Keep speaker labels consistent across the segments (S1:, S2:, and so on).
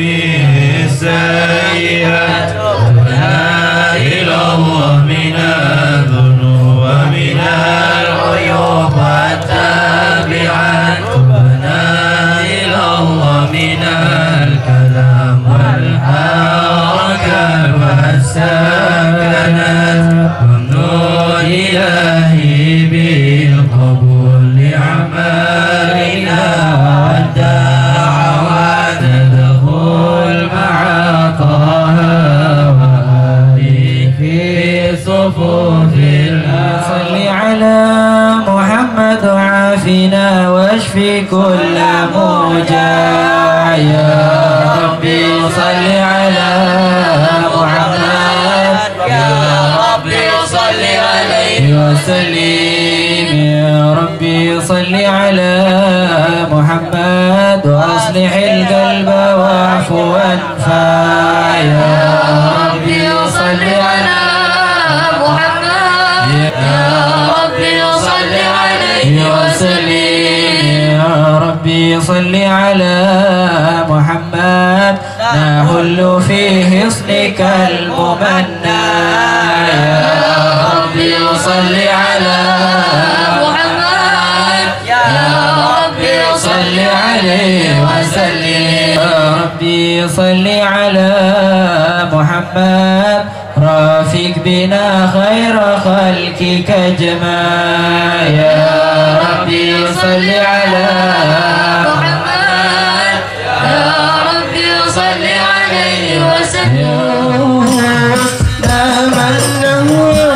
S1: جميع السيئات تبنا إلى الله من الذنوب ومن العيوب والتابعات تبنا إلى الله من الكلام والحركات والسكنات ومنون إلهي بالقبول لأعمالنا والدعوات ندخل مع طه وآله في صفوف
S2: صل على محمد وعافنا واشفي كل موجع يا ربي صل على محمد
S1: يا ربي صل عليه
S2: وسلم يا ربي صل على محمد واصلح القلب واعف وانفع يا ربي صل على محمد يا ربي صل عليه وسلم يا ربي صل على محمد نحل في حصنك الممنى يا ربي صل على محمد يا ربي صل عليه وسلم يا ربي صل على محمد رافق بنا خير خلقك جماع يا ربي صل على محمد يا ربي صل عليه وسلم من نهوى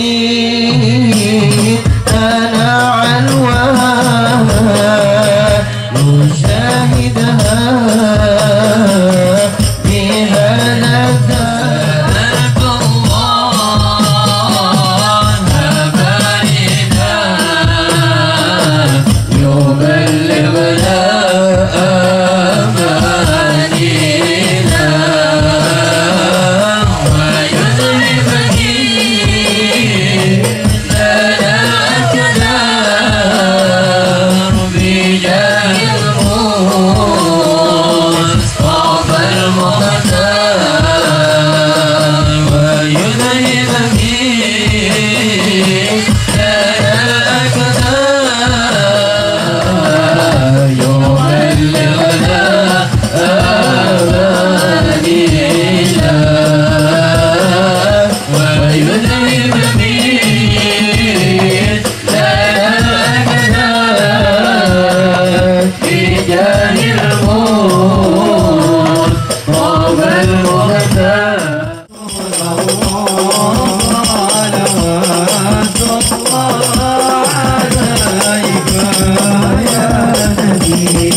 S2: وتدلومي أنا عنوها نشاهدها بها نذرت الله باردا يبلغنا أمانينا ويذهبني لنا الكدار بجاه المصطفى المختار ويذهبني لنا الكدار يبلغنا أمانينا ويذهب في جاه الموت طاب المختار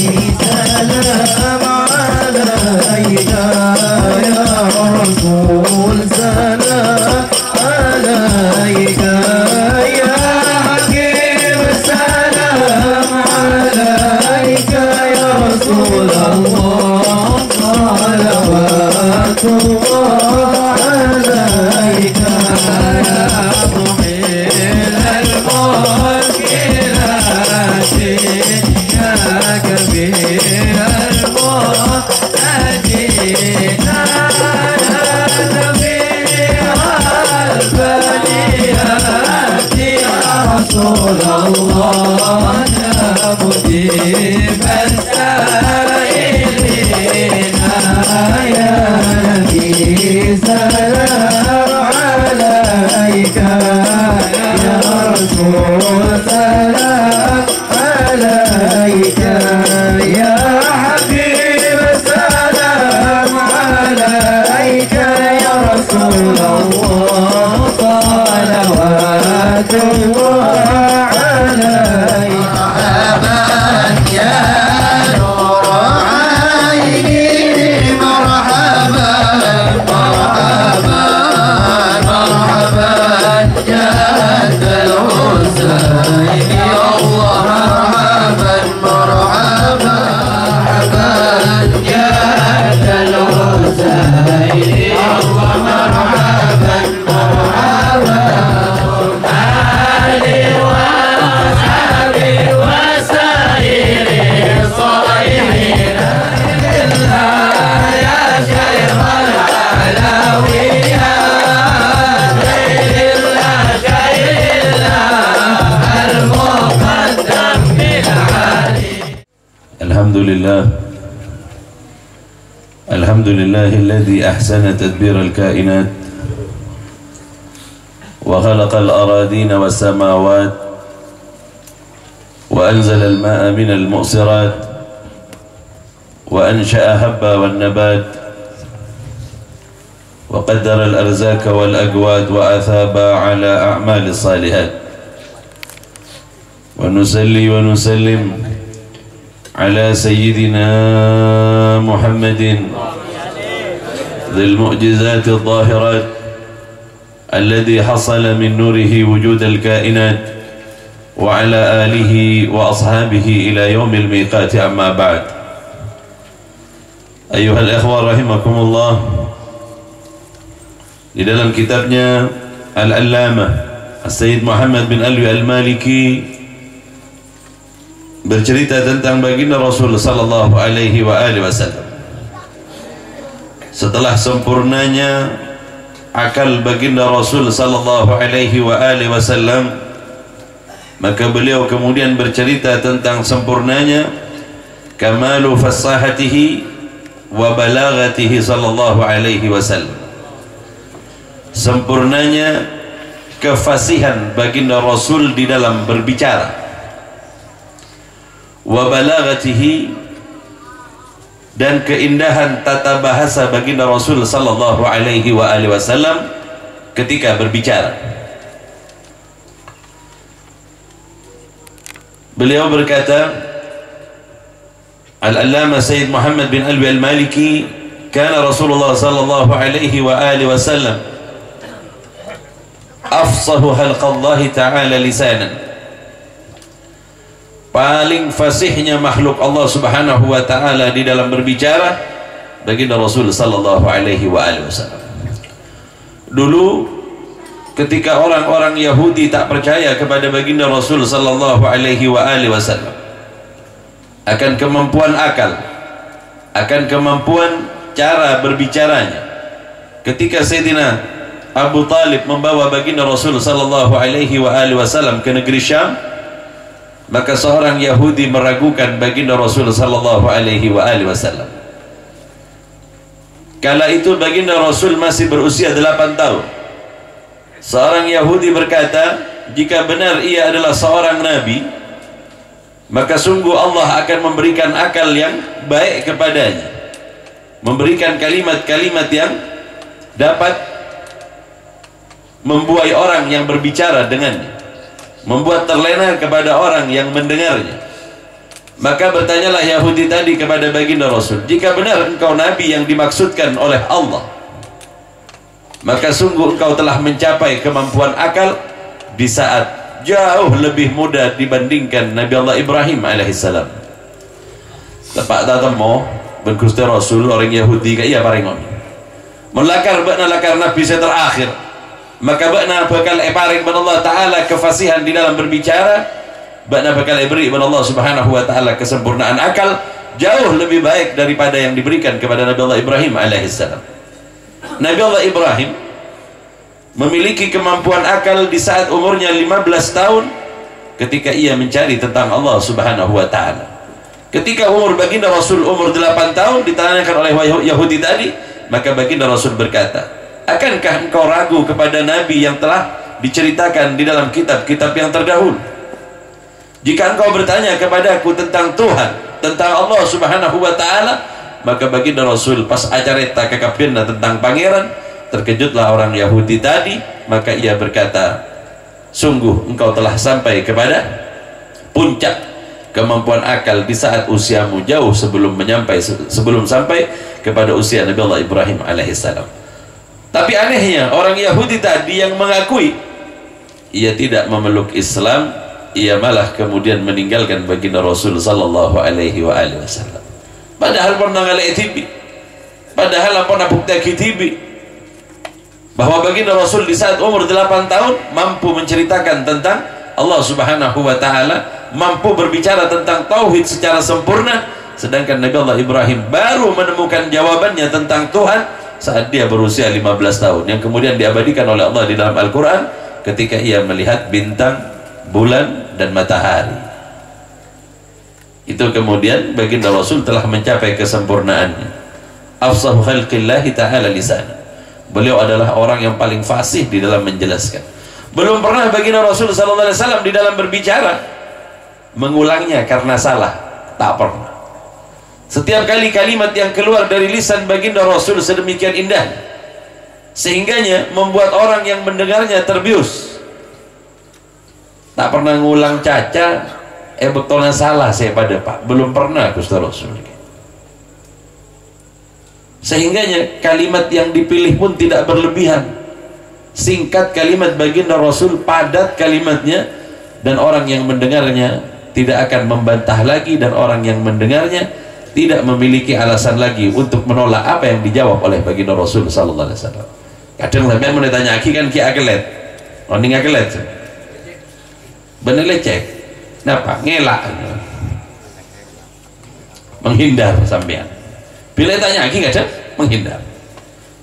S2: سلام عليك يا رسول سلام عليك يا حكيم سلام عليك يا رسول الله صلوات الله عليك يا محيل الملك لا شيء يا كبير المعتدين على نبي البريات يا رسول الله يا مجيب السائلين يا نبي سلام عليك يا رسول سلام عليك يا حبيب سلام عليك يا رسول الله صلوات الله عليك مرحبا يا
S3: الحمد لله الذي أحسن تدبير الكائنات وخلق الأراضين والسماوات وأنزل الماء من المؤصرات وأنشأ هبا والنبات وقدر الأرزاق والأقوات وأثاب على أعمال الصالحات ونصلي ونسلم على سيدنا محمد ذي المعجزات الظاهرات الذي حصل من نوره وجود الكائنات وعلى آله وأصحابه إلى يوم الميقات. أما بعد، أيها الإخوة رحمكم الله, di dalam kitabnya Al-Allamah Sayyid Muhammad bin Alwi Al-Maliki bercerita tentang baginda Rasul sallallahu alaihi wa alihi wasallam. Setelah sempurnanya akal baginda Rasul sallallahu alaihi wa alihi wasallam, maka beliau kemudian bercerita tentang sempurnanya kamalu fasahatihi wa balaghatihi sallallahu alaihi wasallam. Sempurnanya kefasihan baginda Rasul di dalam berbicara, wa balaghatihi, dan keindahan tata bahasa baginda Rasul sallallahu alaihi wa alihi wasallam ketika berbicara. Beliau berkata, Al-Allamah Sayyid Muhammad bin Alwi Al-Maliki, kana Rasulullah sallallahu alaihi wa alihi wasallam afsahu khalqallahi ta'ala lisanan, paling fasihnya makhluk Allah subhanahu wa ta'ala di dalam berbicara baginda Rasul sallallahu alaihi wa alihi wasallam. Dulu ketika orang-orang Yahudi tak percaya kepada baginda Rasul sallallahu alaihi wa alihi wasallam akan kemampuan akal, akan kemampuan cara berbicaranya, ketika Sayyidina Abu Talib membawa baginda Rasul sallallahu alaihi wa alihi wasallam ke negeri Syam, maka seorang Yahudi meragukan baginda Rasul sallallahu alaihi wa alihi wasallam. Kala itu baginda Rasul masih berusia 8 tahun. Seorang Yahudi berkata, jika benar ia adalah seorang nabi, maka sungguh Allah akan memberikan akal yang baik kepadanya, memberikan kalimat-kalimat yang dapat membuai orang yang berbicara dengannya, membuat terlena kepada orang yang mendengarnya. Maka bertanyalah Yahudi tadi kepada baginda Rasul, jika benar engkau nabi yang dimaksudkan oleh Allah, maka sungguh engkau telah mencapai kemampuan akal di saat jauh lebih muda dibandingkan Nabi Allah Ibrahim alaihissalam. Tepat datang mo berkusti Rasul orang Yahudi kaya paringon melakar bakna lakar nabi saya terakhir, maka bakna bakal paring ban Allah Ta'ala kefasihan di dalam berbicara, bakna bakal beri ban Allah Subhanahu wa Ta'ala kesempurnaan akal jauh lebih baik daripada yang diberikan kepada Nabi Allah Ibrahim alaihissalam. Nabi Allah Ibrahim memiliki kemampuan akal di saat umurnya 15 tahun ketika ia mencari tentang Allah Subhanahu wa Ta'ala. Ketika umur baginda Rasul umur 8 tahun ditanyakan oleh Yahudi tadi, maka baginda Rasul berkata, akankah engkau ragu kepada nabi yang telah diceritakan di dalam kitab-kitab yang terdahulu? Jika engkau bertanya kepadaku tentang Tuhan, tentang Allah Subhanahu wa Ta'ala, maka baginda Rasul pas acarita kekapirna tentang pangeran, terkejutlah orang Yahudi tadi, maka ia berkata, sungguh engkau telah sampai kepada puncak kemampuan akal di saat usiamu jauh sebelum sampai kepada usia Nabi Allah Ibrahim alaihissalam. Tapi anehnya orang Yahudi tadi yang mengakui ia tidak memeluk Islam, ia malah kemudian meninggalkan baginda Rasul sallallahu alaihi wa alihi wasallam. Padahal pernah ngalai tibi, padahal pernah bukti tibi bahwa baginda Rasul di saat umur 8 tahun mampu menceritakan tentang Allah Subhanahu wa Ta'ala, mampu berbicara tentang tauhid secara sempurna, sedangkan Nabi Allah Ibrahim baru menemukan jawabannya tentang Tuhan saat dia berusia 15 tahun, yang kemudian diabadikan oleh Allah di dalam Al-Quran ketika ia melihat bintang, bulan, dan matahari. Itu kemudian baginda Rasul telah mencapai kesempurnaannya. Afsahu khalqillahi ta'ala lisan. Beliau adalah orang yang paling fasih di dalam menjelaskan. Belum pernah baginda Rasul sallallahu alaihi wasallam di dalam berbicara mengulangnya karena salah, tak pernah. Setiap kali kalimat yang keluar dari lisan baginda Rasul sedemikian indah, sehingganya membuat orang yang mendengarnya terbius. Tak pernah ngulang caca, betulnya salah saya pada Pak. Belum pernah Gusti Rasul. Sehingganya kalimat yang dipilih pun tidak berlebihan. Singkat kalimat baginda Rasul, padat kalimatnya, dan orang yang mendengarnya tidak akan membantah lagi, dan orang yang mendengarnya tidak memiliki alasan lagi untuk menolak apa yang dijawab oleh baginda Rasul sallallahu alaihi wasallam. Kadang sampean mau ditanya aki kan ki akelet. Oning akelet. Bener lecek. Napa? Ngelak. Menghindar sampean. Bila tanya aki kadang menghindar.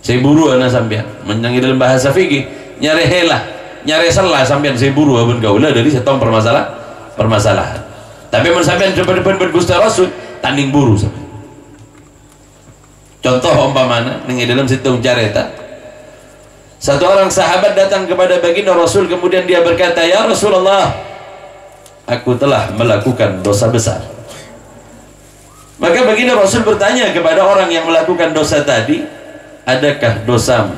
S3: Saya buru anak sampean. Menyangi dalam bahasa fikih, nyari helah, nyari salah sampean saya buru abun gaula dari setong permasalahan. Tapi men sampean depan-depan Gusti Rasul tanding buru sampean. Contoh umpamana ning dalam situng careta. Satu orang sahabat datang kepada baginda Rasul, kemudian dia berkata, "Ya Rasulullah, aku telah melakukan dosa besar." Maka baginda Rasul bertanya kepada orang yang melakukan dosa tadi, "Adakah dosamu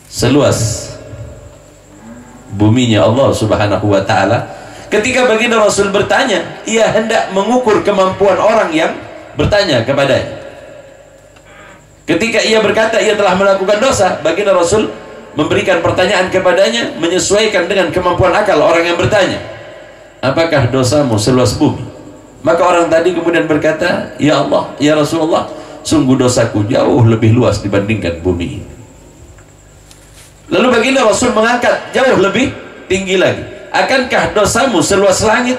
S3: seluas buminya Allah Subhanahu wa ta'ala?" Ketika baginda Rasul bertanya, ia hendak mengukur kemampuan orang yang bertanya kepadanya. Ketika ia berkata ia telah melakukan dosa, baginda Rasul memberikan pertanyaan kepadanya menyesuaikan dengan kemampuan akal orang yang bertanya, "Apakah dosamu seluas bumi?" Maka orang tadi kemudian berkata, "Ya Allah, ya Rasulullah, sungguh dosaku jauh lebih luas dibandingkan bumi." Lalu baginda Rasul mengangkat jauh lebih tinggi lagi, "Akankah dosamu seluas langit?"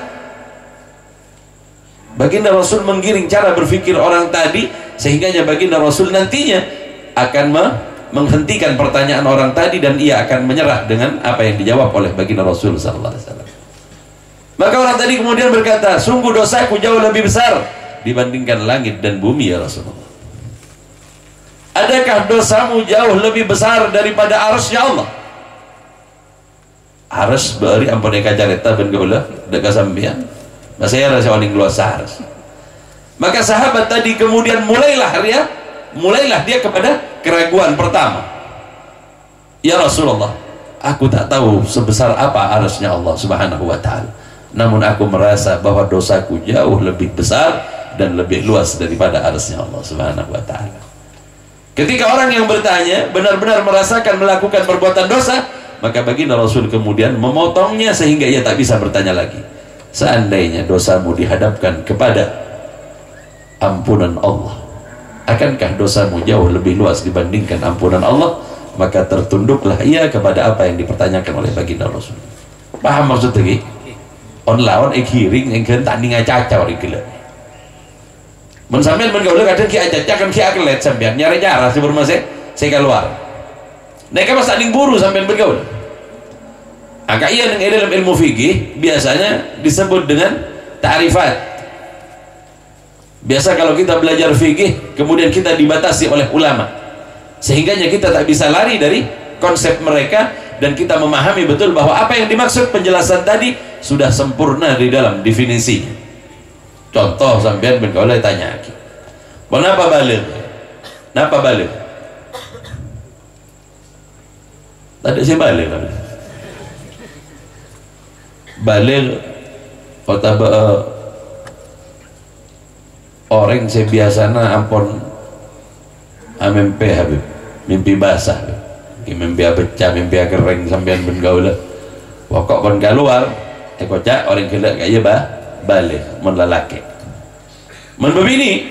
S3: Baginda Rasul menggiring cara berpikir orang tadi, sehingganya baginda Rasul nantinya akan menghentikan pertanyaan orang tadi, dan ia akan menyerah dengan apa yang dijawab oleh baginda Rasul sallallahu alaihi wasallam. Maka orang tadi kemudian berkata, "Sungguh dosaku jauh lebih besar dibandingkan langit dan bumi ya Rasulullah." "Adakah dosamu jauh lebih besar daripada arasy Allah?" Aras bari ampun eka careta ben gaula dekat sampean. Saya rasa oning luas aras. Maka sahabat tadi kemudian mulailah dia kepada keraguan pertama. "Ya Rasulullah, aku tak tahu sebesar apa arasnya Allah Subhanahu wa ta'ala, namun aku merasa bahwa dosaku jauh lebih besar dan lebih luas daripada arasnya Allah Subhanahu wa ta'ala." Ketika orang yang bertanya benar-benar merasakan melakukan perbuatan dosa, maka baginda Rasul kemudian memotongnya sehingga ia tak bisa bertanya lagi. "Seandainya dosamu dihadapkan kepada ampunan Allah, akankah dosamu jauh lebih luas dibandingkan ampunan Allah?" Maka tertunduklah ia kepada apa yang dipertanyakan oleh baginda Rasul. Paham maksud lagi? On lawan hiring engkeun tanding caca ori gila. Mun sampean men gaul kadang ki acaca kan ki akelet sampean nyari cara sebelum saya keluar. Nek pas tanding buru sampean bergaul. Angka iya dalam ilmu fikih biasanya disebut dengan ta'rifat. Biasa kalau kita belajar fikih kemudian kita dibatasi oleh ulama, sehingganya kita tak bisa lari dari konsep mereka, dan kita memahami betul bahwa apa yang dimaksud penjelasan tadi sudah sempurna di dalam definisinya. Contoh sampean ben kalau tanya lagi, "Kenapa balik? Napa balik?" Tadi saya balik kan. Balik kota orang saya biasanya ampun mimpi habib, mimpi basah, mimpi pecah, mimpi kering sampean ben gaula. Pokok kon keluar, kocak orang gila kaya balik mun lalaki. Mun bini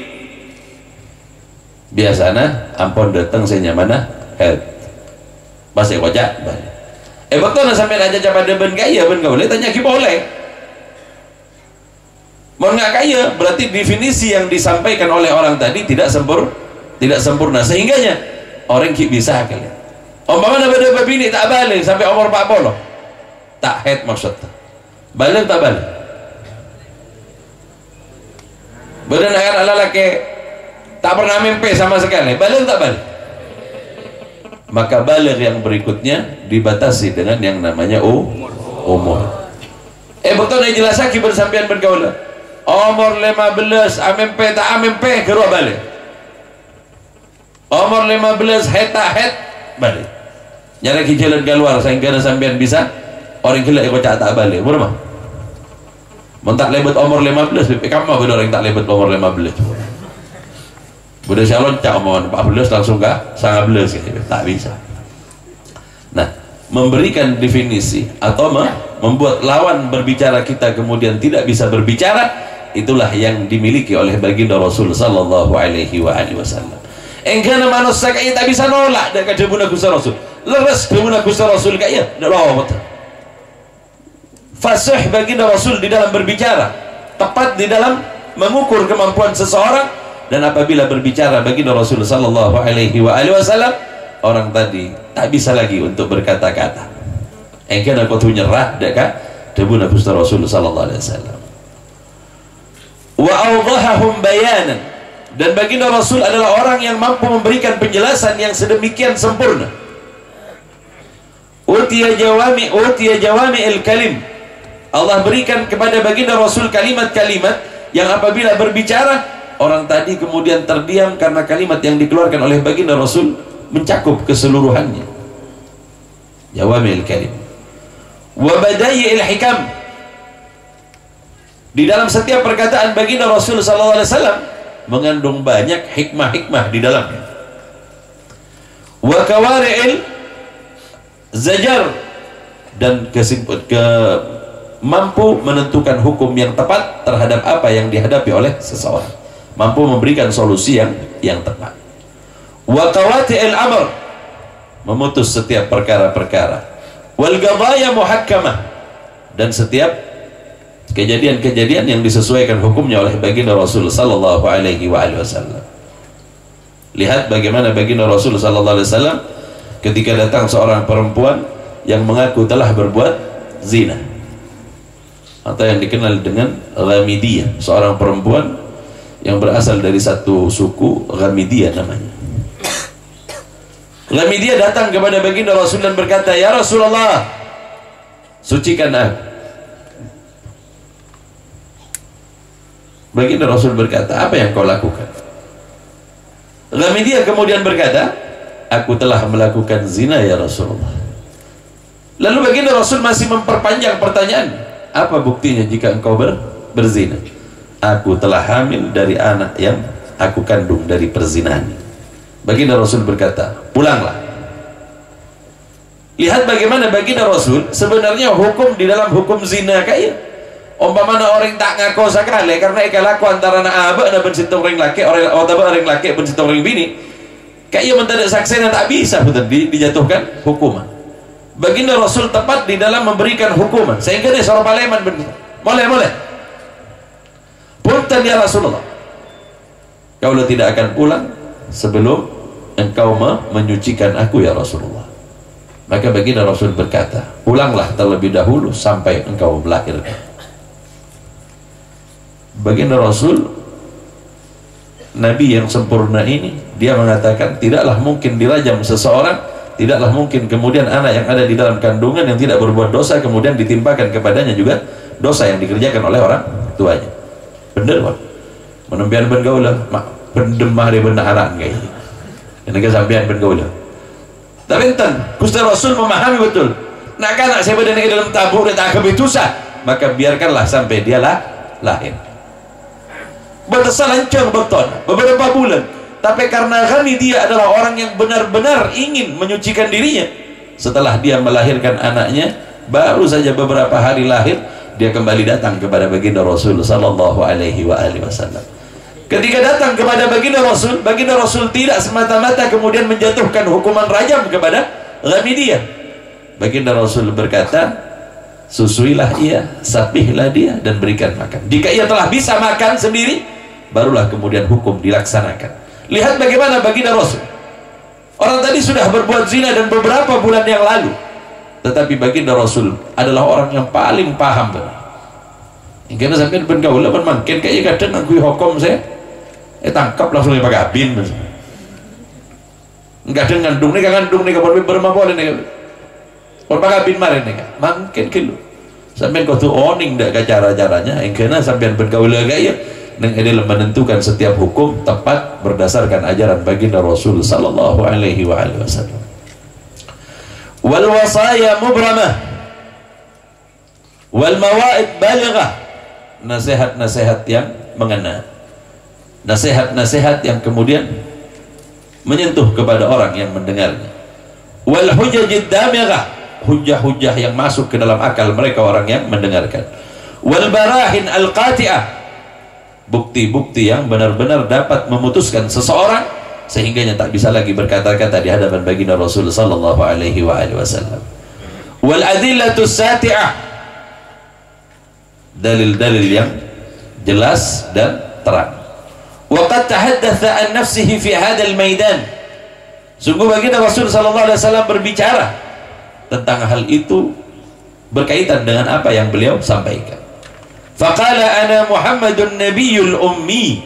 S3: biasanya ampun datang saya nyamana pas kocak balik. Betul lah sampai aja coba ben kaya ben gaula tanya ki boleh. Mau nggak kaya berarti definisi yang disampaikan oleh orang tadi tidak sempurna, sehingganya orang ki bisa kali. Umpamanya beda bini tak balik sampai umur 40, tak head maksudnya balik tak balik. Badan akan ala laki tak pernah mimpi sama sekali, balik tak balik? Maka balik yang berikutnya dibatasi dengan yang namanya umur. Betul nih jelas lagi bersampian bergaul. Umur 15 amimpi tak amimpi keluar balik. Umur 15 head tak head balik. Nyari jalan keluar sehingga sampian bisa orang gila ikut tak balik. Berapa? Mentak lebet umur 15, kamu bener orang tak lebet umur 15. Budak calon cak omongan 14 langsung kah? 19 gitu. Tak bisa. Nah, memberikan definisi atau membuat lawan berbicara kita kemudian tidak bisa berbicara, itulah yang dimiliki oleh baginda Rasul sallallahu alaihi wasallam. Engkana manusia kaya tak bisa nolak dekat debuna Gusti Rasul. Leres debuna Gusti Rasul kaya ndak lawat. Fasih baginda Rasul di dalam berbicara, tepat di dalam mengukur kemampuan seseorang, dan apabila berbicara baginda Rasul sallallahu alaihi wasallam, orang tadi tak bisa lagi untuk berkata-kata. Engkana kau nyerah dekat debuna Gusti Rasul sallallahu alaihi wasallam. Wa awdahahum bayanan, dan baginda Rasul adalah orang yang mampu memberikan penjelasan yang sedemikian sempurna. Utiya jawami al-kalim, Allah berikan kepada baginda Rasul kalimat-kalimat yang apabila berbicara, orang tadi kemudian terdiam karena kalimat yang dikeluarkan oleh baginda Rasul mencakup keseluruhannya. Jawami al-kalim. Wa badai al-hikam, di dalam setiap perkataan baginda Rasul sallallahu alaihi wasallam mengandung banyak hikmah-hikmah di dalamnya. Wa kawari'il zajar, dan mampu menentukan hukum yang tepat terhadap apa yang dihadapi oleh seseorang, mampu memberikan solusi yang tepat. Wa qawati'il amr, memutus setiap perkara-perkara. Wal qadaya muhakkamah, dan setiap kejadian-kejadian yang disesuaikan hukumnya oleh baginda Rasul sallallahu alaihi wasallam. Lihat bagaimana baginda Rasul sallallahu alaihi wasallam ketika datang seorang perempuan yang mengaku telah berbuat zina, atau yang dikenal dengan Ghamidiyah, seorang perempuan yang berasal dari satu suku Ghamidiyah namanya. Ghamidiyah datang kepada baginda Rasul dan berkata, "Ya Rasulullah, sucikan aku." Baginda Rasul berkata, "Apa yang kau lakukan?" Ghamidiyah kemudian berkata, "Aku telah melakukan zina ya Rasulullah." Lalu baginda Rasul masih memperpanjang pertanyaan, "Apa buktinya jika engkau berzina?" "Aku telah hamil dari anak yang aku kandung dari perzinahan." Baginda Rasul berkata, "Pulanglah." Lihat bagaimana baginda Rasul sebenarnya hukum di dalam hukum zina kaya. Umpamana orang tak ngaku sakale karena ikalaku antara anak abah dan bencitung orang laki, orang laki bencitung orang bini, kaya mendadak saksinya tak bisa betul dijatuhkan hukuman. Baginda Rasul tepat di dalam memberikan hukuman, sehingga dia seorang paleman boleh punten ya Rasulullah, kau tidak akan pulang sebelum engkau menyucikan aku ya Rasulullah. Maka baginda Rasul berkata, "Pulanglah terlebih dahulu sampai engkau melahirkan." Baginda Rasul, Nabi yang sempurna ini, dia mengatakan tidaklah mungkin dirajam seseorang, tidaklah mungkin kemudian anak yang ada di dalam kandungan yang tidak berbuat dosa kemudian ditimpakan kepadanya juga dosa yang dikerjakan oleh orang tuanya. Bener Pak, menempian bergaulah pendemah dia benar anak kayak ini, ini kesampian bergaulah. Tapi enten Gusti Rasul memahami betul, nak anak saya berada di dalam tabur dan tak kebetusan, maka biarkanlah sampai dia lahir. Bertesalancang betul beberapa bulan, tapi karena Ghani dia adalah orang yang benar-benar ingin menyucikan dirinya, setelah dia melahirkan anaknya, baru saja beberapa hari lahir, dia kembali datang kepada baginda Rasul sallallahu alaihi wasallam. Ketika datang kepada baginda Rasul tidak semata-mata kemudian menjatuhkan hukuman rajam kepada Ghamidiyah. Baginda Rasul berkata, "Susuilah ia, sapihlah dia, dan berikan makan. Jika ia telah bisa makan sendiri, barulah kemudian hukum dilaksanakan." Lihat bagaimana baginda Rasul. Orang tadi sudah berbuat zina dan beberapa bulan yang lalu, tetapi baginda Rasul adalah orang yang paling paham benar. Karena sampai ben kaula pun makin kayak kadang aku hukum saya tangkap langsung pakai abin. Kadang ngandung nih kapan bermabol nih pun pakai abin maren nih makin kilo sampai kau tuh owning dah cara-caranya karena sampai ben kaula kayak neng adalah menentukan setiap hukum tepat berdasarkan ajaran baginda Rasul sallallahu alaihi wasallam. Wal wasaya mubramah wal mawaid balighah, nasihat-nasihat yang mengena, nasihat-nasihat yang kemudian menyentuh kepada orang yang mendengarnya. Wal hujajid damighah, hujah-hujah yang masuk ke dalam akal mereka orang yang mendengarkan. Wal barahin al-qati'ah, bukti-bukti yang benar-benar dapat memutuskan seseorang sehingganya tak bisa lagi berkata-kata di hadapan baginda Rasul sallallahu alaihi wasallam. Wal adillatus sati'ah, dalil-dalil yang jelas dan terang. Wa qad tahaddatha an nafsihi fi hadzal maidan, sungguh baginda Rasul sallallahu alaihi wasallam berbicara tentang hal itu berkaitan dengan apa yang beliau sampaikan. Faqala ana Muhammadun Nabiyul Ummi,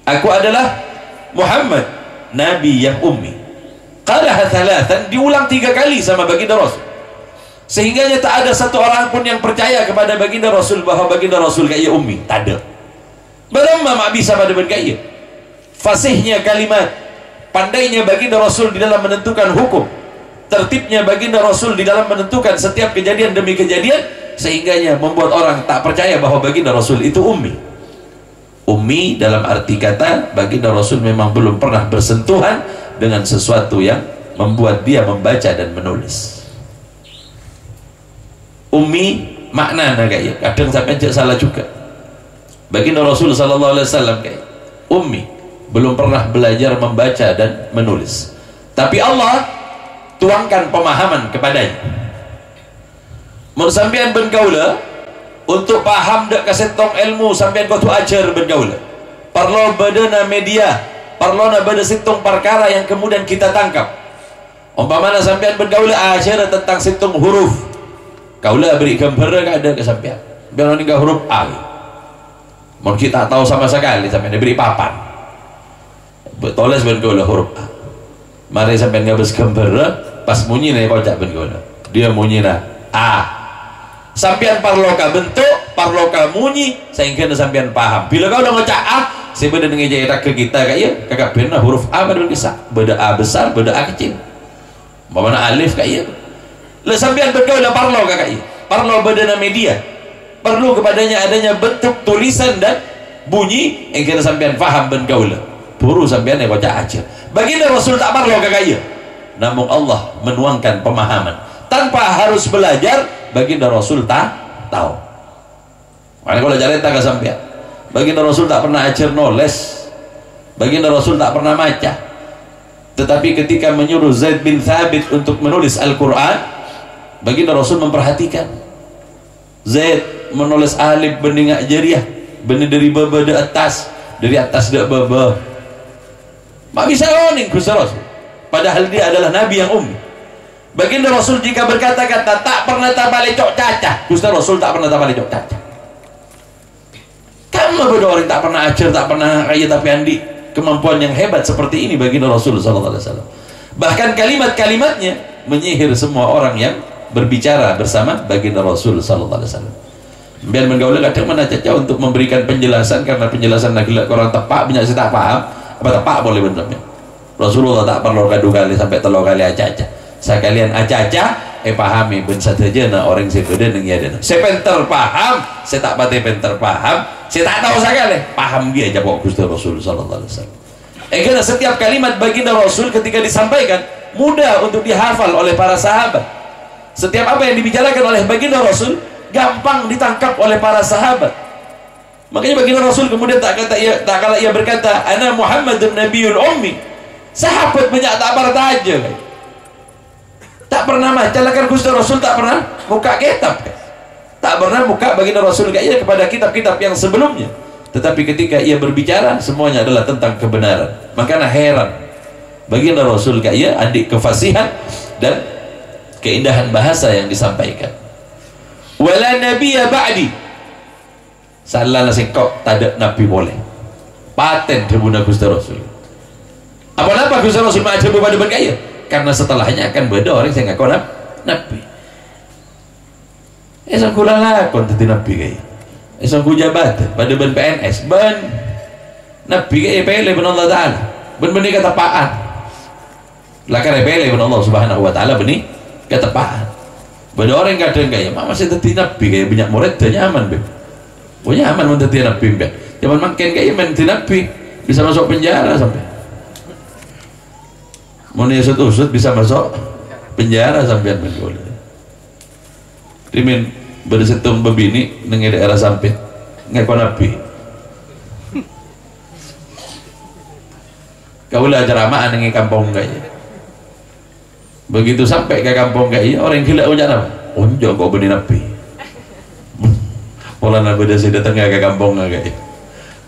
S3: aku adalah Muhammad, Nabi yang ummi. Qalaha thalathan, diulang 3 kali sama baginda Rasul, sehingganya tak ada satu orang pun yang percaya kepada baginda Rasul bahwa baginda Rasul kayak ummi, tak ada. Berapa mak bisa pada berkaya, fasihnya kalimat, pandainya baginda Rasul di dalam menentukan hukum, tertibnya baginda Rasul di dalam menentukan setiap kejadian demi kejadian, sehingganya membuat orang tak percaya bahwa baginda Rasul itu ummi. Ummi dalam arti kata baginda Rasul memang belum pernah bersentuhan dengan sesuatu yang membuat dia membaca dan menulis. Ummi maknanya kayak kadang sampai salah juga. Baginda Rasul sallallahu alaihi wasallam kayak ummi, belum pernah belajar membaca dan menulis, tapi Allah tuangkan pemahaman kepadanya. Mun sampean ben kaula untuk paham dak kasetong ilmu sampean kau tu ajar ben kaula. Perlu badana media, perlu na bada situng perkara yang kemudian kita tangkap. Umpamana sampean ben kaula ajar tentang situng huruf. Kaula beri gambar ada ke sampean. Biar enggak huruf A. Mun kita tahu sama sekali sampean diberi papan. Betulis ben kaula huruf A. Mari sampean ngabes gambar pas munyi nih kocak ben kaula. Dia munyi na A. Sampian parloka bentuk, parloka munyi, sehingga sampian paham. Bila kau udah ngocak A, sebenarnya ngejairak ke kita kayak kakak benar huruf A baru bisa. Beda A besar, beda A kecil. Mana alif kayak. Lah sampian berkau udah parloka kayak. Parlo beda media. Perlu kepadanya adanya bentuk tulisan dan bunyi, yang kita sampian paham ben kaula. Buru sampian yang ngocak aja. Baginda Rasul tak parloka kayak. Namun Allah menuangkan pemahaman tanpa harus belajar. Baginda Rasul tak tahu. Makanya kalau cerita ke sampean, baginda Rasul tak pernah ajar nulis, baginda Rasul tak pernah baca, tetapi ketika menyuruh Zaid bin Thabit untuk menulis Al-Quran, baginda Rasul memperhatikan. Zaid menulis alif bening jariah, benih dari baba di atas, dari atas dak baba. Mak bisa oning Gusti Rasul, padahal dia adalah Nabi yang ummi. Baginda Rasul jika berkata-kata tak pernah tabalik cok cacah, Gusti Rasul tak pernah tabalik cok cacah. Kamu berdua orang tak pernah ajar, tak pernah kaya tapi andi kemampuan yang hebat seperti ini baginda Rasul sallallahu alaihi wasallam. Bahkan kalimat-kalimatnya menyihir semua orang yang berbicara bersama baginda Rasul sallallahu alaihi wasallam. Biar menggaul kadang menacaca untuk memberikan penjelasan, karena penjelasan lagi orang tepak banyak saya tak paham, apa tepak boleh benernya. Rasulullah tak perlu kadu kali sampai 3 kali aca-aca. Sekalian aca-aca pahami ben sadajana orang sebeda nang yadana. Saya penter paham, saya tak pati penter paham, saya tak tahu sekali paham dia aja kok Gusti Rasul sallallahu alaihi wasallam. Karena setiap kalimat baginda Rasul ketika disampaikan mudah untuk dihafal oleh para sahabat. Setiap apa yang dibicarakan oleh baginda Rasul gampang ditangkap oleh para sahabat. Makanya baginda Rasul kemudian tak kala ia berkata ana Muhammadun Nabiyul Ummi, sahabat banyak tak bertanya aja tak pernah baca kan Gusti Rasul, tak pernah buka kitab, tak pernah buka baginda Rasul kayak kepada kitab-kitab yang sebelumnya, tetapi ketika ia berbicara semuanya adalah tentang kebenaran. Makanya heran baginda Rasul kayak adik kefasihan dan keindahan bahasa yang disampaikan. Wala nabiyya ba'di, salah singkok tadak Nabi boleh paten debuna Gusti Rasul. Apa Gusti Rasul macam pada bergaya? Karena setelahnya akan beda orang yang ngaku Nabi. Esok kula lakon tadi Nabi gaya. Esok ku jabatan pada ben PNS ben Nabi gaya pilih ben Allah Taala. Ben ketepaan. Lakar pilih ben Allah Subhanahu wa taala beni ketepaan. Beda orang kadang gaya masih tadi Nabi gaya banyak murid dan nyaman be. Punya aman menjadi Nabi be. Zaman makin gaya menjadi Nabi bisa masuk penjara sampai. Mau usut bisa masuk penjara sampai boleh. Rimin bersetung bebini nengi daerah sampai ngaku Nabi. Kau lah ceramah nengi kampung gaya. Begitu sampai ke kampung gaya orang gila ujar apa? Unjuk kau benih Nabi. Pola Nabi dah sudah tengah ke kampung gaya.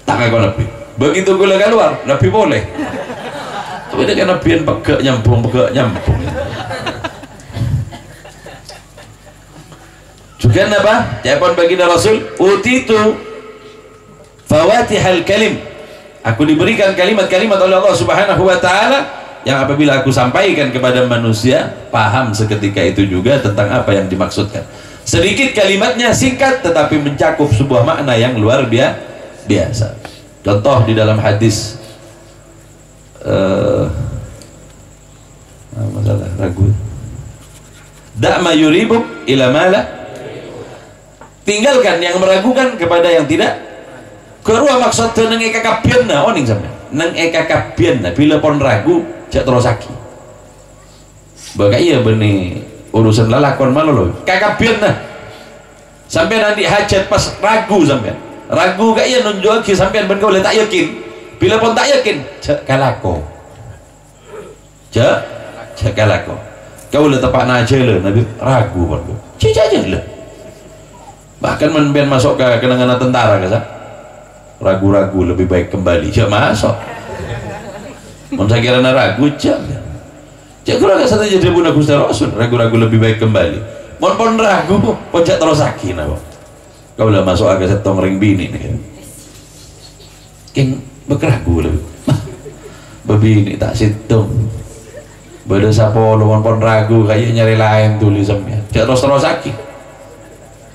S3: Tak ngaku Nabi. Begitu gula keluar Nabi boleh. Tapi dia kan Nabi yang pegak nyambung. Juga apa? Jawaban baginda Rasul, utitu fawatihal kalim. Aku diberikan kalimat-kalimat oleh Allah Subhanahu wa taala yang apabila aku sampaikan kepada manusia, paham seketika itu juga tentang apa yang dimaksudkan. Sedikit kalimatnya singkat tetapi mencakup sebuah makna yang luar biasa. Contoh di dalam hadis masalah ragu. Da'ma yuribuk ila mala. Tinggalkan yang meragukan kepada yang tidak. Kerua maksud nang eka kapienna oning sampe. Nang eka kapienna bila pon ragu cak terosaki. Baga iya benih urusan lalakon malu loh. Kakapienna. Sampai nanti hajat pas ragu sampai. Ragu gak iya nunjuk ki sampean ben kau tak yakin. Bila pun tak yakin, cak kalako. Cak kalako. Kau le tepak aja le nabi ragu pun. Cik aja le. Bahkan men masuk ke kenangan tentara kasa. Ragu-ragu lebih baik kembali. Cak masuk. Mun saya kira ragu cak. Cak kira gak satu jadi bunda Gusti Rasul. Ragu-ragu lebih baik kembali. Mun pun ragu, pun cak terus sakit nabo. Kau lah masuk agak setong ring bini nih. King berkeragu lebih. Bebini tak situng. Beda sapo lu pun ragu kayak nyari lain tulisannya. Cak terus sakit.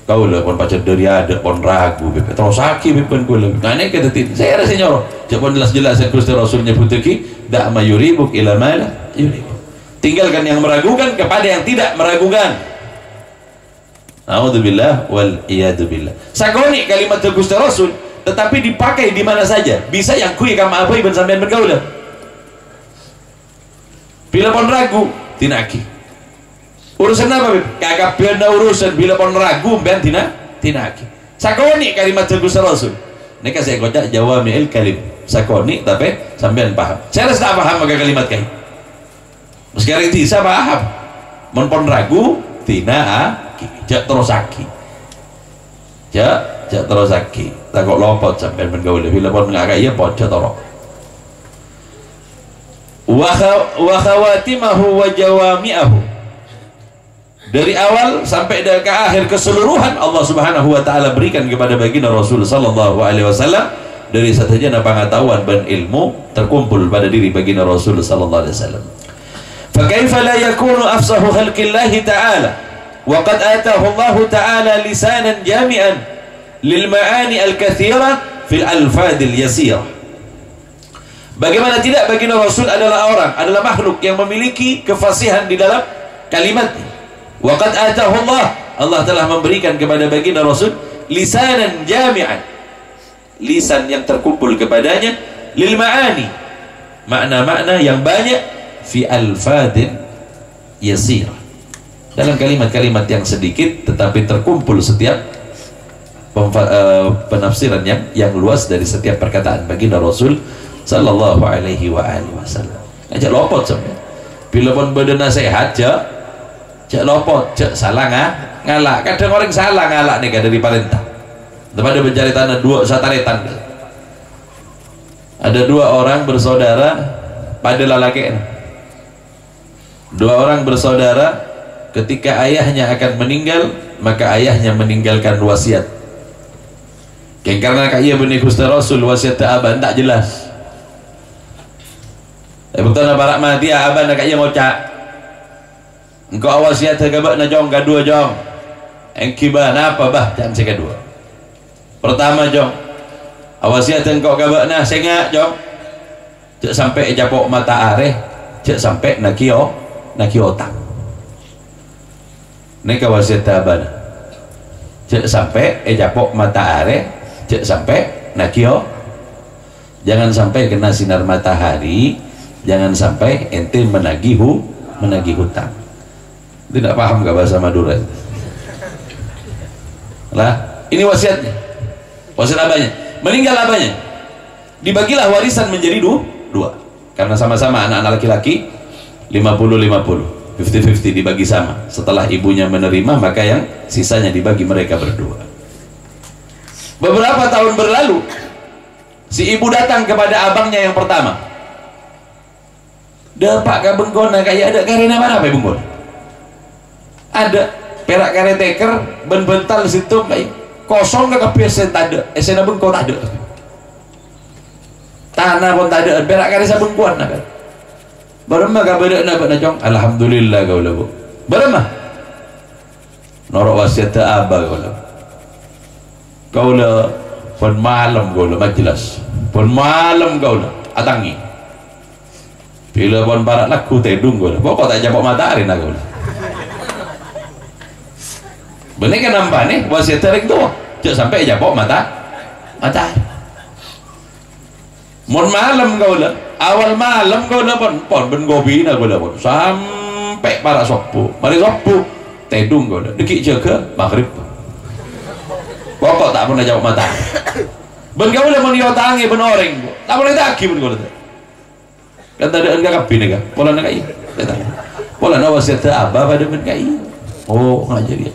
S3: Kau lah pun pacar dari ada pun ragu. Terus sakit pun gue lebih. Nah ini kita tidak. Saya rasa nyorok. Cak pun jelas-jelas yang Gusti Rasul nyebut lagi. Da'ma yuribuk ila mala yuribuk. Tinggalkan yang meragukan kepada yang tidak meragukan. A'udzubillah wal iyadzubillah. Sakoni kalimat Gusti Rasul tetapi dipakai di mana saja. Bisa yang kui kama apa ibn sampean bergaul. Bila pun ragu tinaki. Urusan apa bib? Kagak benda urusan bila pun ragu ben tinaki. Sakoni kalimat Gusti Rasul. Nek saya kocak jawami'il kalim. Sakoni tapi sampean paham. Saya rasa tak paham maka kalimat kai. Sekarang bisa paham. Mun pun ragu tinaki. Jak terus sakit. Jak terus sakit. Tak kok lopot sampai bergaul. Bila pun mengakai ia pojok torok. Wa khawatimahu wa jawami'ahu. Dari awal sampai ke akhir keseluruhan Allah Subhanahu wa taala berikan kepada baginda Rasul sallallahu alaihi wasallam dari satajana pengetahuan dan ilmu terkumpul pada diri baginda Rasul sallallahu alaihi wasallam. Fa kaifa la yakunu afsahu khalqillahi ta'ala وقد آتاه الله تعالى لسانا جامعا للمعاني الكثيرة في الألفاظ اليسيرة. Bagaimana tidak baginda Rasul adalah makhluk yang memiliki kefasihan di dalam kalimatnya. Waqad atahu Allah telah memberikan kepada baginda Rasul lisanan jami'an, lisan yang terkumpul kepadanya lil ma'ani, makna-makna yang banyak fi alfadin yasirah, dalam kalimat-kalimat yang sedikit tetapi terkumpul setiap penafsiran yang luas dari setiap perkataan baginda Rasul sallallahu alaihi wasallam. Ajak lopot sampean. Bila pun beda nasihat cak lopot, cak salah ngalak. Kadang orang salah ngalak nih dari perintah. Daripada mencari tanah dua sataretan. Ada dua orang bersaudara pada lelaki. Dua orang bersaudara. Ketika ayahnya akan meninggal, maka ayahnya meninggalkan wasiat. karena kaya benih Gusti Rasul wasiat abah tak jelas. Betul na barak mati abah nak kaya ngocak. Engkau wasiat gabak na jong kedua jong. Engkiba apa bah jangan kedua. Pertama jong. Wasiat engkau gabak na sengak jong. Cek sampai japok mata areh, cek sampai nakio otak. Ini wasiat abah. Cek sampai japok mata areh, cek sampai nakio. Jangan sampai kena sinar matahari, jangan sampai ente menagih hutang. Tidak paham gak bahasa Madura? Lah, ini wasiatnya. Wasiat abahnya. Meninggal abahnya, dibagilah warisan menjadi dua. Karena sama-sama anak-anak laki-laki 50-50, 50-50 dibagi sama. Setelah ibunya menerima, maka yang sisanya dibagi mereka berdua. Beberapa tahun berlalu, si ibu datang kepada abangnya yang pertama. Dah pak ka bengkona kayak ada karena mana apa bengkona? Ada perak kare teker ben bental situ kosong ke kepesen tak ada. Esena bengkona tak ada. Tanah pun tak ada. Perak kare sa bengkona kan. Berema ka beda na ba jong? Alhamdulillah kau labu. Berema. Norok wasiat abah kau labu. Kau la pun malam kau la majlis. Pun malam kau la atangi. Bila pun barat laku tedung kau la. Pokok tak jabok matahari nak kau la. Benar kan nampak ni wasiat ring tu. Cak sampai jabok matahari. Mon malam kau la. Awal malam kau la pon ben gobi na kau la pon. Sampai para sopu. Mari sopu tedung kau la. Dekik je ke maghrib. Pokok tak pernah jawab mata. Ben kau la mon yo tangi ben oreng. Tak boleh taki ben kau la. Kata ada enggak kapi ni kan. Pola nak kai. Pola nak wasiat abah pada ben kai. Oh, ngajar dia.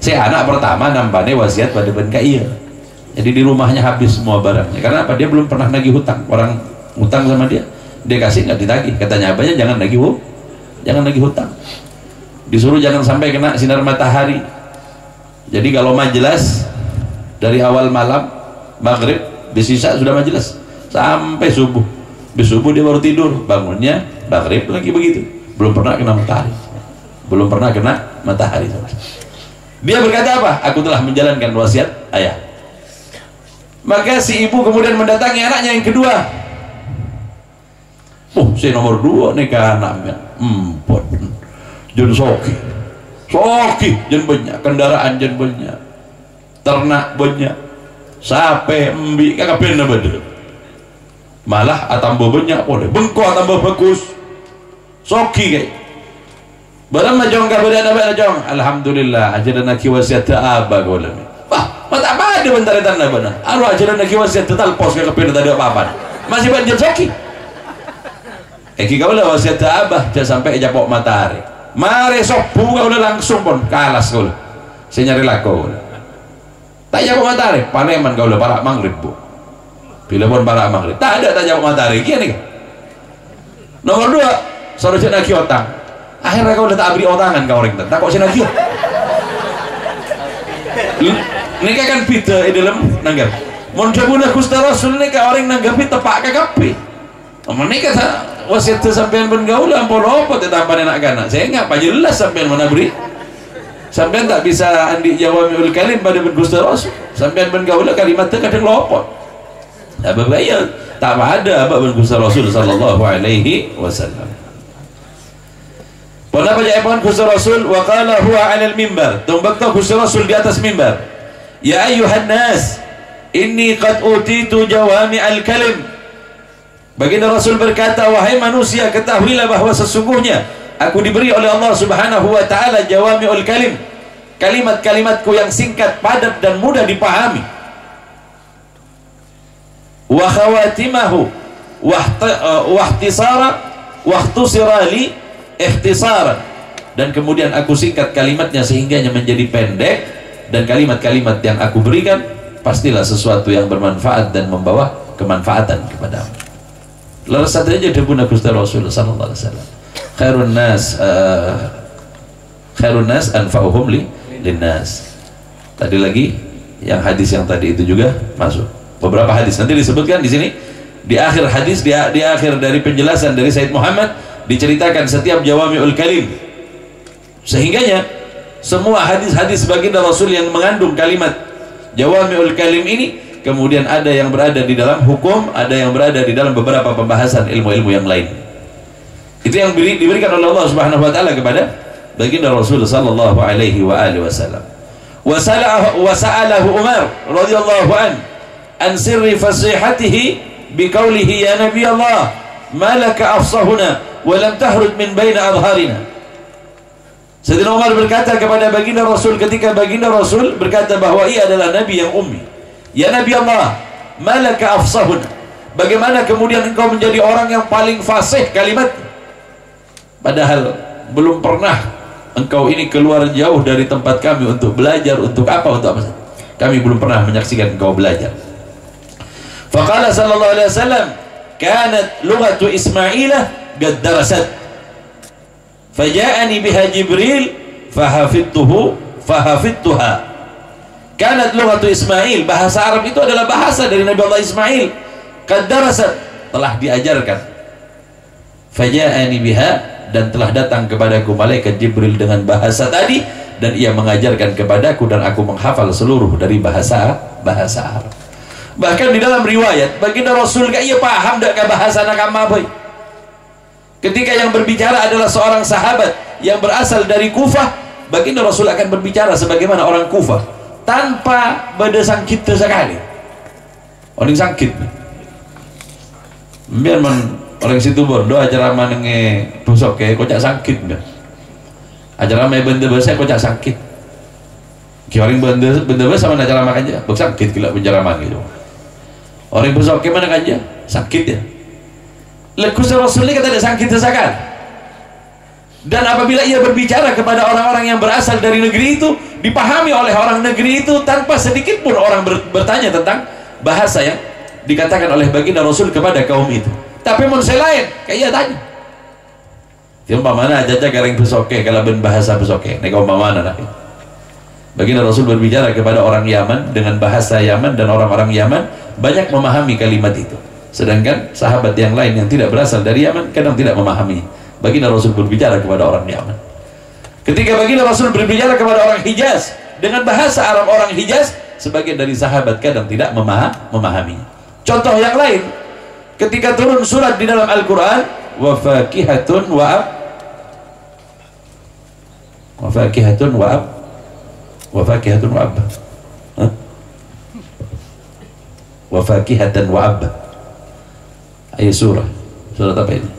S3: Saya anak pertama nampaknya wasiat pada ben kai. Jadi di rumahnya habis semua barangnya. Karena apa? Dia belum pernah nagih hutang. Orang hutang sama dia kasih nggak ditagih. Katanya abahnya jangan nagih hutang. Disuruh jangan sampai kena sinar matahari. Jadi kalau majelis dari awal malam maghrib disisa sudah majelis sampai subuh. Di subuh dia baru tidur, bangunnya maghrib lagi begitu. Belum pernah kena matahari. Dia berkata apa? Aku telah menjalankan wasiat ayah. Maka si ibu kemudian mendatangi anaknya yang kedua. Oh, si nomor 2 nih kan anaknya. Jen soki, jen banyak kendaraan, jen banyak ternak banyak, sape embi kakak pernah beda. Malah tambah banyak boleh, bengkok tambah bagus, soki kayak. Barang majong kabar ada jong. Alhamdulillah ajaran nak wasiat abah kau lagi. Wah, mata apa ada bentar tanda benar. Aru ajaran nak wasiat total pos ke pernah tak ada apa-apa. Masih banjir soki. Kau lah wasiat abah jangan sampai japok matahari. Mari sopu kau langsung pun kalas kau. Saya nyari laku. Tak japok matahari. Paneman kau para maghrib bu. Bila pun para maghrib. Tak ada tak japok matahari. Gini kan. Nomor 2 seharusnya nak otang. Akhirnya kau tak beri otangan kau orang tak kok sih nak ini kan pita di dalam nanggap. Mun cabuna Gusti Rasul ni ka orang nanggapi tepak ka kapi. Amun ni kata wasiat sampean ben gaul ampun apa tetapan anak kana. Saya enggak jelas sampean mana beri. Sampean tak bisa andi jawamiul kalim pada ben Gusti Rasul. Sampean ben gaul kalimat teu kadang lopot. Apa bahaya? Tak ada apa ben Gusti Rasul sallallahu alaihi wasallam. Pada pajaiban Gusti Rasul wa qala huwa 'alal mimbar. Tumbakta Gusti Rasul di atas mimbar. Ya ayuhan nas, inni qad utitu jawami'al kalim. Baginda Rasul berkata, wahai manusia, ketahuilah bahwa sesungguhnya aku diberi oleh Allah Subhanahu wa taala jawami'ul kalim. Kalimat-kalimatku yang singkat, padat dan mudah dipahami. Wa khawatimahu wa ihtisara wa ihtisara li ihtisaran, dan kemudian aku singkat kalimatnya sehingganya menjadi pendek, dan kalimat-kalimat yang aku berikan pastilah sesuatu yang bermanfaat dan membawa kemanfaatan kepadamu. Lalu satu aja debuna Gusti Rasul sallallahu alaihi wasallam. Khairun nas anfa'uhum linnas. Tadi lagi yang hadis yang tadi itu juga masuk. Beberapa hadis nanti disebutkan di sini di akhir hadis, di akhir dari penjelasan dari Said Muhammad diceritakan setiap jawami'ul kalim, sehingganya semua hadis-hadis baginda Rasul yang mengandung kalimat jawami'ul kalim ini kemudian ada yang berada di dalam hukum, ada yang berada di dalam beberapa pembahasan ilmu-ilmu yang lain. Itu yang diberikan oleh Allah Subhanahu wa taala kepada baginda Rasul sallallahu alaihi wa alihi wasallam. Wa sa'alahu Umar radhiyallahu an sirri fasihatihi biqaulihi ya Nabi Allah ma laka afsahuna wa lam tahrud min baina adharina. Sayyidina Umar berkata kepada baginda Rasul ketika baginda Rasul berkata bahwa ia adalah nabi yang ummi. Ya Nabi Allah, ma laka afsahuna, bagaimana kemudian engkau menjadi orang yang paling fasih kalimat, padahal belum pernah engkau ini keluar jauh dari tempat kami untuk belajar, untuk apa, untuk apa? Kami belum pernah menyaksikan engkau belajar. Faqala sallallahu alaihi wasallam, kanat lughatu Ismailah qad darasat. Faja'ani biha Jibril fahafidtuha. Kanat lughatu Ismail, bahasa Arab itu adalah bahasa dari Nabi Allah Ismail. Qad darasat, telah diajarkan. Faja'ani biha, dan telah datang kepadaku malaikat Jibril dengan bahasa tadi, dan ia mengajarkan kepadaku dan aku menghafal seluruh dari bahasa Arab. Bahkan di dalam riwayat baginda Rasul gak ia paham dak ke bahasa nakama boy. Ketika yang berbicara adalah seorang sahabat yang berasal dari Kufah, baginda Rasul akan berbicara sebagaimana orang Kufah tanpa beda sangkit sekali. Orang sangkit biar orang situ bondo acara manenge busok kayak kocak sakit enggak, acara main benda bahasa kocak sakit orang benda bahasa sama acara makan aja buk sakit gila penjaraman gitu. Orang busok kayak mana aja sakit ya, lekus Rasul ini kata dia sakit sekali. Dan apabila ia berbicara kepada orang-orang yang berasal dari negeri itu, dipahami oleh orang negeri itu tanpa sedikit pun orang bertanya tentang bahasa yang dikatakan oleh baginda Rasul kepada kaum itu. Tapi mun saya lain kayak tanya tiumpah mana aja garing besoke kalau ben bahasa besoke nek umpamana nah. Baginda Rasul berbicara kepada orang Yaman dengan bahasa Yaman, dan orang-orang Yaman banyak memahami kalimat itu, sedangkan sahabat yang lain yang tidak berasal dari Yaman kadang tidak memahami. Baginda Rasul berbicara kepada orang Yaman. Ketika baginda Rasul berbicara kepada orang Hijaz dengan bahasa Arab orang Hijaz, sebagian dari sahabat kadang tidak memahami. Contoh yang lain, ketika turun surat di dalam Al-Quran, wa fakihatun wa abba. Ayat surat apa ini?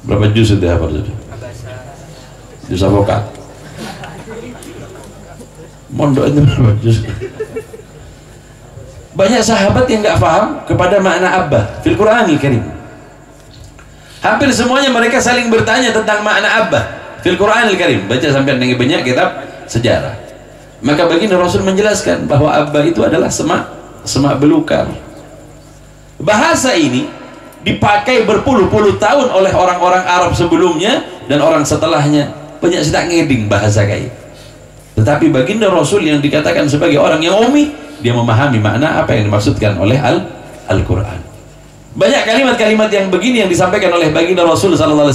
S3: Berapa juz itu hafal sudah? Juz avokat. Mondok itu berapa juz? Banyak sahabat yang nggak paham kepada makna abba fil Qur'anil Karim. Hampir semuanya mereka saling bertanya tentang makna abba fil Qur'anil Karim. Baca sampai dengan banyak kitab sejarah. Maka baginda Rasul menjelaskan bahwa abba itu adalah semak belukar. Bahasa ini dipakai berpuluh-puluh tahun oleh orang-orang Arab sebelumnya dan orang setelahnya. Banyak sedang ngeding bahasa kayak. Tetapi baginda Rasul yang dikatakan sebagai orang yang ummi, dia memahami makna apa yang dimaksudkan oleh Al-Quran. Banyak kalimat-kalimat yang begini yang disampaikan oleh baginda Rasul SAW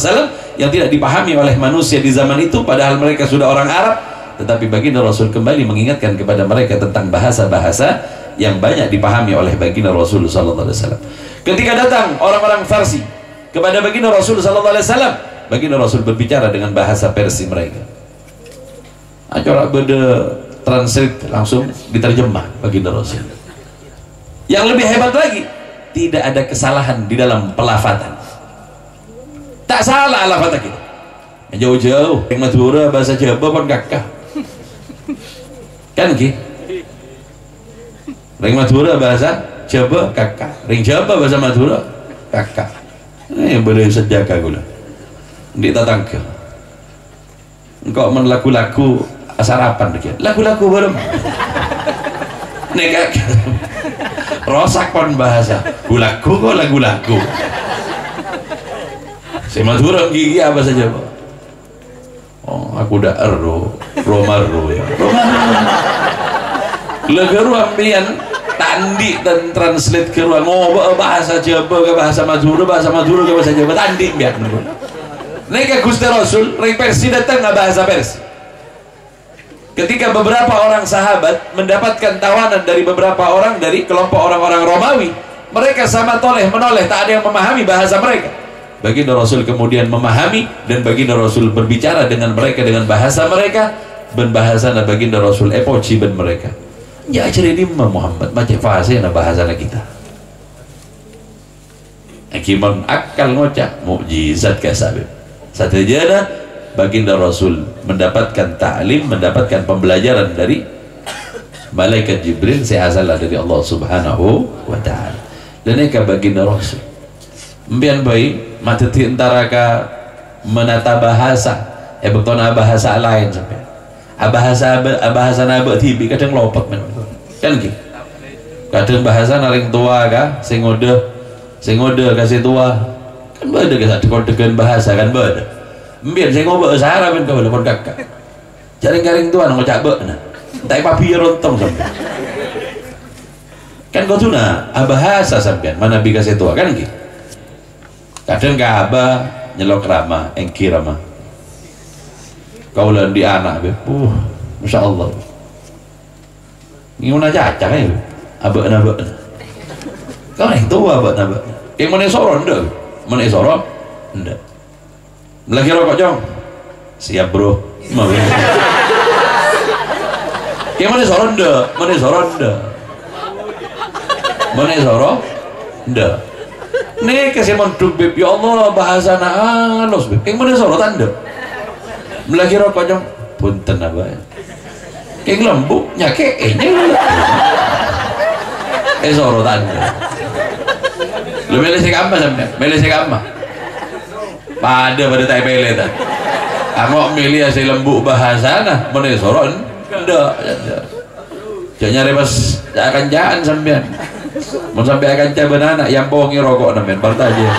S3: yang tidak dipahami oleh manusia di zaman itu, padahal mereka sudah orang Arab. Tetapi baginda Rasul kembali mengingatkan kepada mereka tentang bahasa-bahasa yang banyak dipahami oleh baginda Rasul SAW. Ketika datang orang-orang Farsi kepada baginda Rasul SAW, baginda Rasul berbicara dengan bahasa Persia mereka. Acara beda translate langsung diterjemah baginda Rasul. Yang lebih hebat lagi, tidak ada kesalahan di dalam pelafatan. Tak salah lafatan kita. Jauh-jauh yang Madura bahasa Jawa pun kakak. Kan ki? Ring Madura bahasa Jawa kakak. Ring Jawa bahasa Madura kakak. Ini boleh sejaga gula. Di tatangga. Engkau menlaku-laku sarapan dikit. Lagu-lagu bareng. Nek rosak pon bahasa. Gulaku kok lagu-lagu. Si Madura gigi apa saja, Pak? Oh, aku dah romaru ya. Legeru ambian tandi dan translate ke ruang ngobrol bahasa Jawa ke bahasa Madura ke bahasa Jawa tandi biar nega Gusti Rasul reversi datang nggak bahasa Persia. Ketika beberapa orang sahabat mendapatkan tawanan dari beberapa orang dari kelompok orang-orang Romawi, mereka sama menoleh, tak ada yang memahami bahasa mereka. Baginda Rasul kemudian memahami dan baginda Rasul berbicara dengan mereka dengan bahasa mereka, dan bahasa baginda Rasul epoci ben mereka. Ya jadi Muhammad macam fase na bahasa kita. Akiman akal ngocak mukjizat kasabib. Satajana baginda Rasul mendapatkan ta'lim, mendapatkan pembelajaran dari malaikat Jibril seasalah dari Allah Subhanahu wa taala. Dan eka baginda Rasul mbian bayi mateti antara ka menata bahasa betona bahasa lain sampai bahasa nabe tibi kadang lopot men kan gitu kadang bahasa naring tua kah sing ngode kasih tua kan beda ka degan bahasa kan beda mbian sing ngobrol Arab kan kau lepon kakak jaring-jaring tua nang ngocak beuna tak papi rontong sampai kan kau tuna bahasa sampean mana bi kasih tua kan gitu kadang ka nyelok ramah engki ramah kaulan di anak Masya Allah nguna cacang ya abek kau yang tua abek yang mana sorong enggak lagi rokok jong siap bro yang mana sorong enggak nih kasih manduk beb ya Allah bahasa halus beb yang mana sorong tanda lagi rokok jong punten apa ya kayak lembut nyake sorotan lu milih si kamma sampe milih si kamma pada tak pilih tak kamu milih si lembut bahasa nah mana soron enggak jangan nyari pas akan jalan sampean mau sampai akan cabai anak yang bohongi rokok namanya partai aja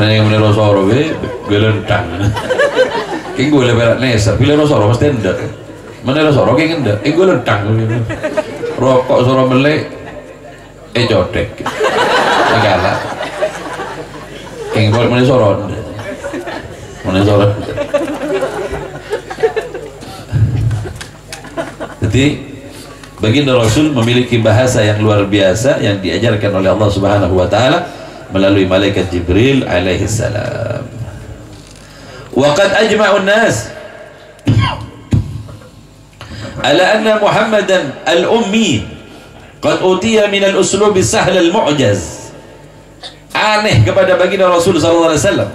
S3: yang menurut soro gue lentang kayak gue lebaran neser pilih soro pasti enggak menurut soro kayak enggak gue lentang rokok soro melek codek segala kayak gue menurut soro jadi baginda Rasul memiliki bahasa yang luar biasa yang diajarkan oleh Allah Subhanahu wa taala melalui malaikat Jibril alaihi salam. Wa qad ajma'u an-nas ala anna Muhammadan al-ummi qad utiya min al-uslub as-sahl al-mu'jaz. Aneh kepada baginda Rasul sallallahu alaihi wasallam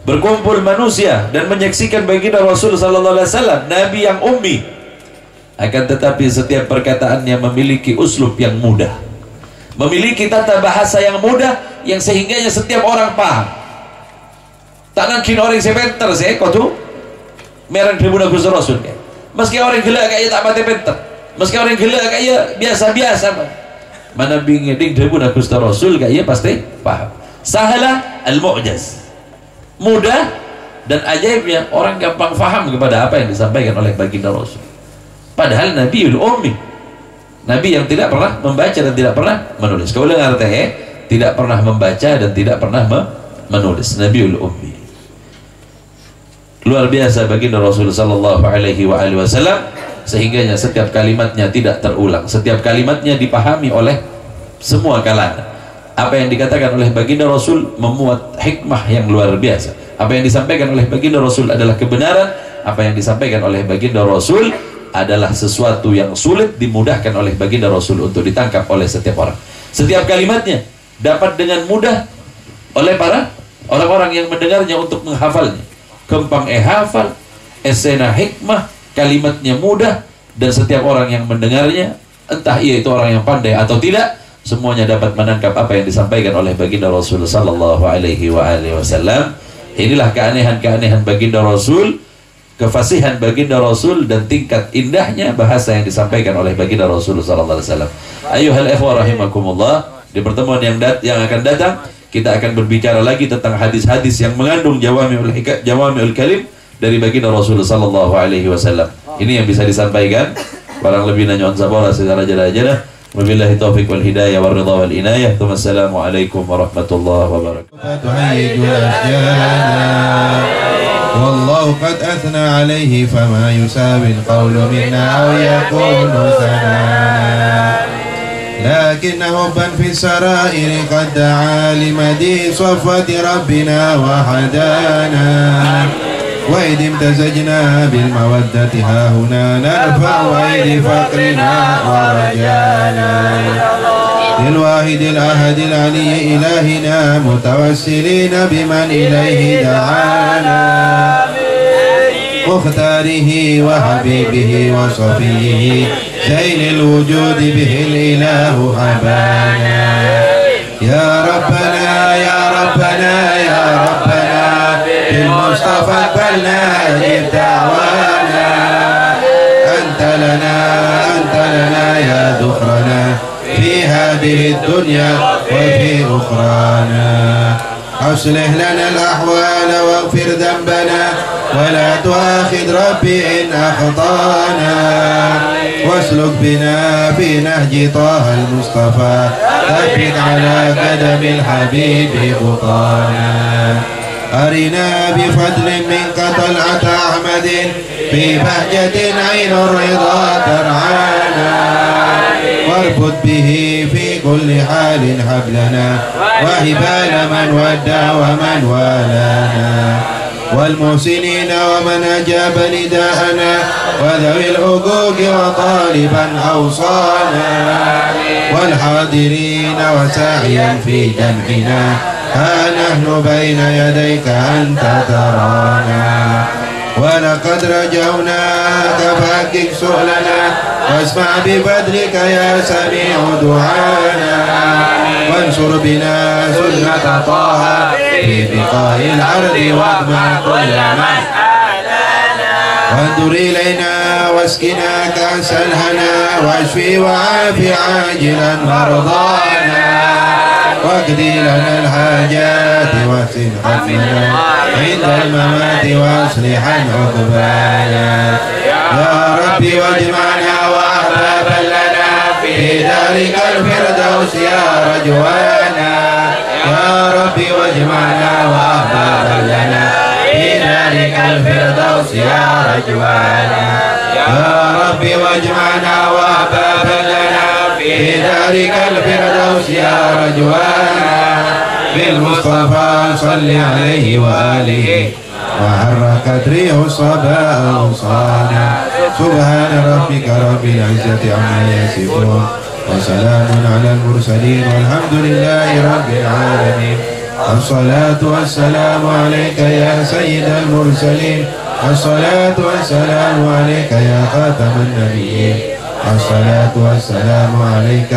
S3: berkumpul manusia dan menyaksikan baginda Rasul sallallahu alaihi wasallam nabi yang ummi, akan tetapi setiap perkataannya memiliki uslub yang mudah, memiliki tata bahasa yang mudah yang sehingganya setiap orang paham. Tak mungkin orang sepenter saya kau tu merang tribuna Gusti Rasul kayak. Meski orang gila kayak tak mati penter, meski orang gila kayak biasa-biasa mana bingin ding tribuna Gusti Rasul kayak pasti paham. Sahala al-mu'jaz, mudah dan ajaibnya orang gampang faham kepada apa yang disampaikan oleh baginda Rasul. Padahal Nabiul Ummi, Nabi yang tidak pernah membaca dan tidak pernah menulis. Kau dengar tidak pernah membaca dan tidak pernah menulis. Nabiul Ummi. Luar biasa baginda Rasul sallallahu alaihi wasallam sehingganya setiap kalimatnya tidak terulang. Setiap kalimatnya dipahami oleh semua kalangan. Apa yang dikatakan oleh baginda Rasul memuat hikmah yang luar biasa. Apa yang disampaikan oleh baginda Rasul adalah kebenaran. Apa yang disampaikan oleh baginda Rasul adalah sesuatu yang sulit dimudahkan oleh baginda Rasul untuk ditangkap oleh setiap orang. Setiap kalimatnya dapat dengan mudah oleh para orang-orang yang mendengarnya untuk menghafalnya. Kempang hafal, esena hikmah, kalimatnya mudah, dan setiap orang yang mendengarnya, entah ia itu orang yang pandai atau tidak, semuanya dapat menangkap apa yang disampaikan oleh baginda Rasul sallallahu alaihi wasallam. Inilah keanehan-keanehan baginda Rasul, kefasihan baginda Rasul, dan tingkat indahnya bahasa yang disampaikan oleh baginda Rasul sallallahu alaihi wasallam. Ayuhal ikhwah rahimakumullah, di pertemuan yang akan datang kita akan berbicara lagi tentang hadis-hadis yang mengandung jawami'ul kalim dari baginda Rasulullah sallallahu alaihi wasallam. Ini yang bisa disampaikan. Barang lebih nanya sabara secara jala-jala. Wabillahi taufiq wal hidayah wal ridha wal inayah. Wassalamualaikum warahmatullahi wabarakatuh.
S2: والله قد أثنى عليه فما يساوي القول منا أو يكون ثناء لكن حبا في السرائر قد دعا لمدي صفوة ربنا وحدانا وإذ امتزجنا بالمودة ها هنا نرفع وإذ فقرنا ورجانا للواحد الأحد العلي إلهنا متوسلين بمن إليه دعانا مختاره وحبيبه وصفيه زين الوجود به الإله حبانا يا ربنا يا ربنا يا ربنا بالمصطفى قبلنا أجب دعوانا أنت لنا يا ذخرنا في هذه الدنيا وفي أخرانا أصلح لنا الأحوال واغفر ذنبنا ولا تؤاخذ ربي إن أخطأنا واسلك بنا في نهج طه المصطفى ثبت على قدم الحبيب خطانا أرنا بفضل منك طلعة أحمد في بهجة عين الرضا ترعانا واربط به في كل حال حبلنا وهبال من ودع ومن والانا والمحسنين ومن أجاب نداءنا وذوي الحقوق وطالبا أوصانا والحاضرين وساعيا في جمعنا ها نحن بين يديك أنت ترانا ولقد رجوناك فحقق سؤلنا واسمع بفضلك يا سميع دعانا وانصر بنا سنة طه في بقاع الأرض واضمع كل من وانظر إلينا واسقنا كأس الهنا واشفي وعافي عاجلا مرضانا واقضي لنا الحاجات واحسن ختمنا عند الممات واصلحا عقبانا يا ربي واجمعنا واحبابا لنا في دارك الفردوس يا رجوانا يا ربي واجمعنا واحبابا لنا في دارك الفردوس يا رجوانا يا ربي واجمعنا واحبابا لنا في دارك الفردوس يا رجوانا بالمصطفى صل عليه وآله وحركت ريح الصبا أوصانا سبحان ربك رب العزة عما يصفون وسلام على المرسلين والحمد لله رب العالمين الصلاة والسلام عليك يا سيد المرسلين الصلاة والسلام عليك يا خاتم النبيين الصلاة والسلام عليك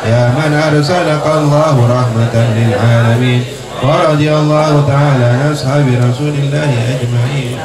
S2: يا من أرسلك الله رحمة للعالمين ورضي الله تعالى عن أصحاب رسول الله أجمعين.